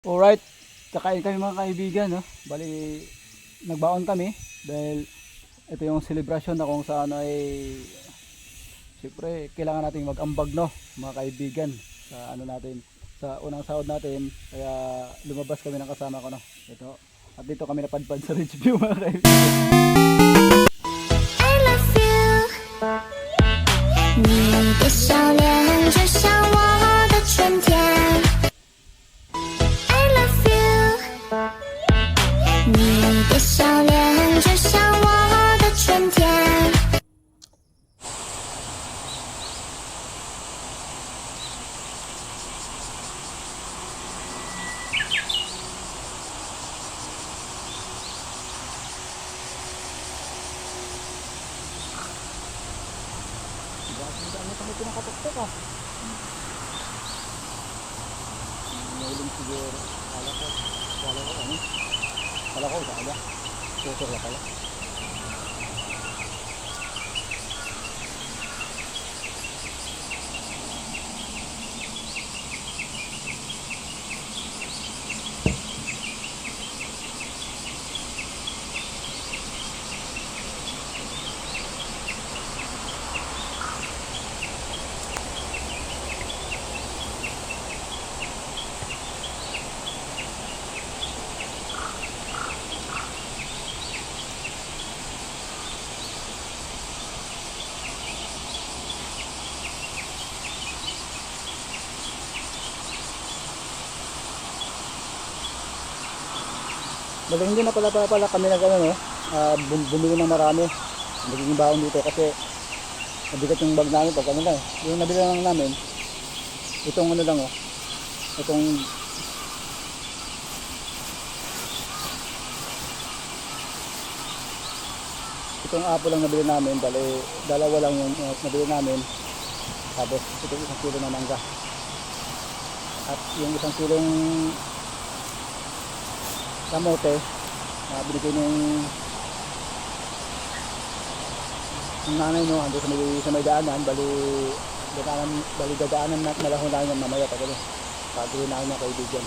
Alright, kakain kami mga kaibigan, no? Bali, nagbaon kami dahil ito yung celebration na kung saan ay siyempre kailangan nating mag-ambag, no, mga kaibigan, sa ano natin, sa unang sahod natin. Kaya lumabas kami ng kasama ko, no? Ito. At dito kami napadpad sa Ridge View, mga kaibigan. I love you，你的笑脸就像我的春天。I love you，你的笑脸就像我的春天。Ano kami pinakatuktok, ah? Nailing siguro. Kala ko ano? Kala ko usaga. Tutor na pala. Bali, hindi na pala kami nag ano, no? Bumili ng marami. Magiging baon dito kasi mabigat yung bag namin pag ano lang. Yung nabili lang namin, itong ano lang, oh. Itong apple lang nabili namin. Bali, dalawa lang yung nabili namin. Tapos ito isang kilo na mangga. At yung isang kilong kamote binigay ng nanay, no, ando sa may daanan. Bali dadaanan na malahon lang yan mamaya pag ano, pagawin na mga kaibigan.